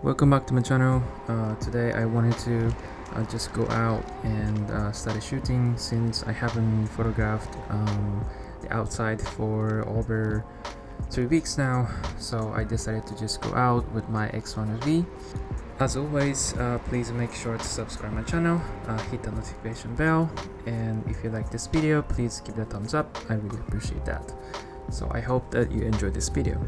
Welcome back to my channel. Today I wanted to just go out and start shooting since I haven't photographed the outside for over 3 weeks now. So I decided to just go out with my X100V. As always, please make sure to subscribe my channel, hit the notification bell, and if you like this video, please give it a thumbs up. I really appreciate that. So I hope that you enjoyed this video.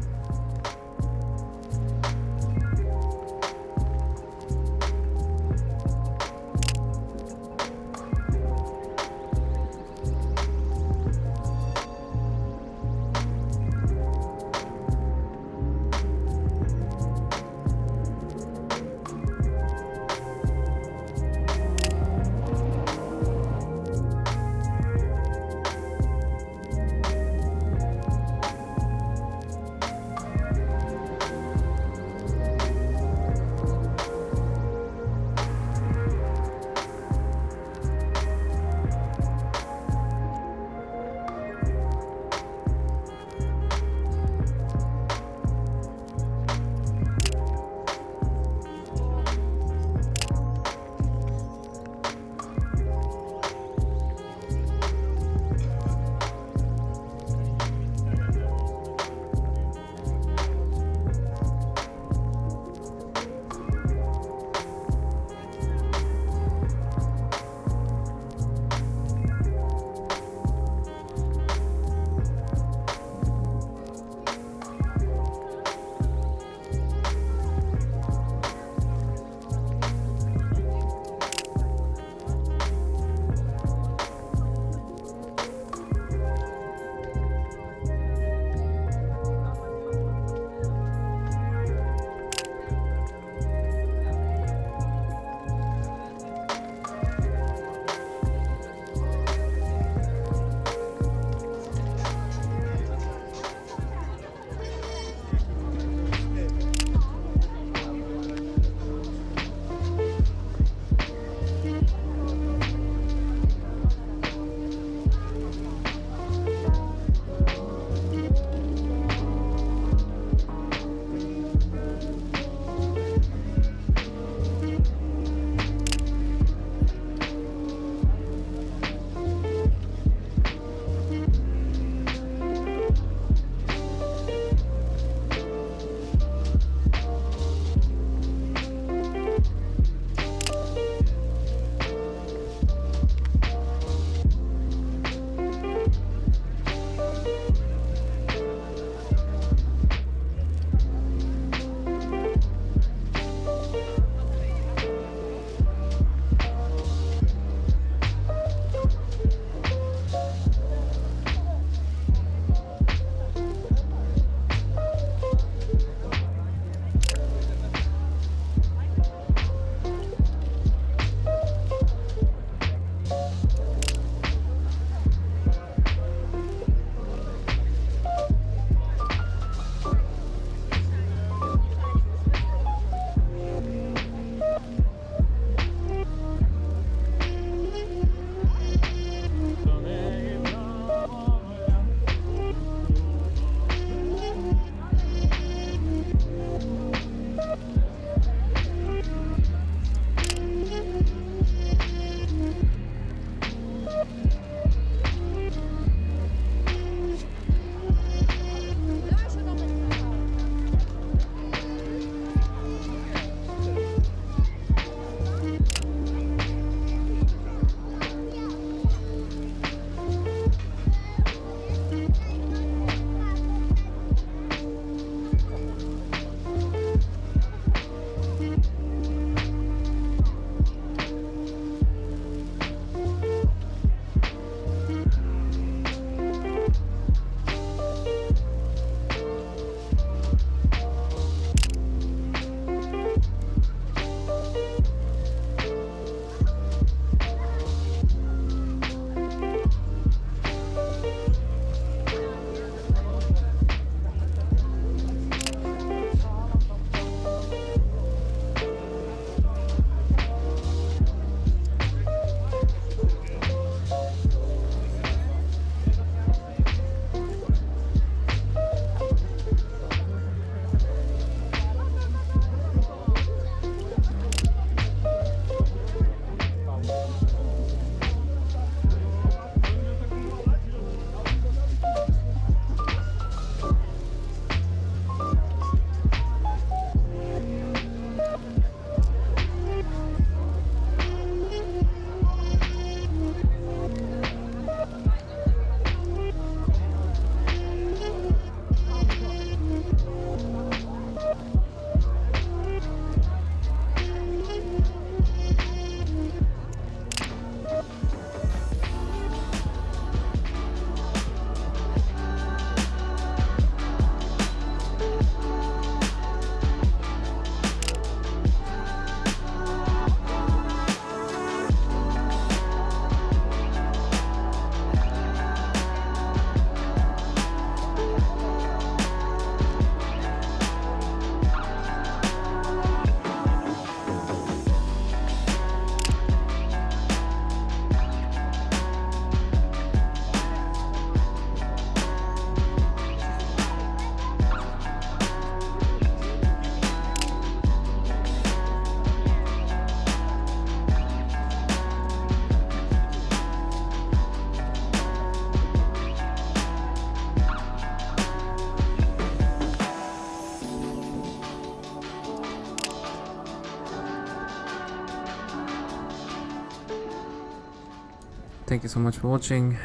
Thank you so much for watching.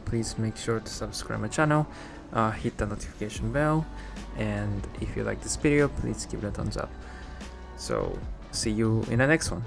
Please make sure to subscribe my channel, hit the notification bell, and if you like this video, please give it a thumbs up. So see you in the next one.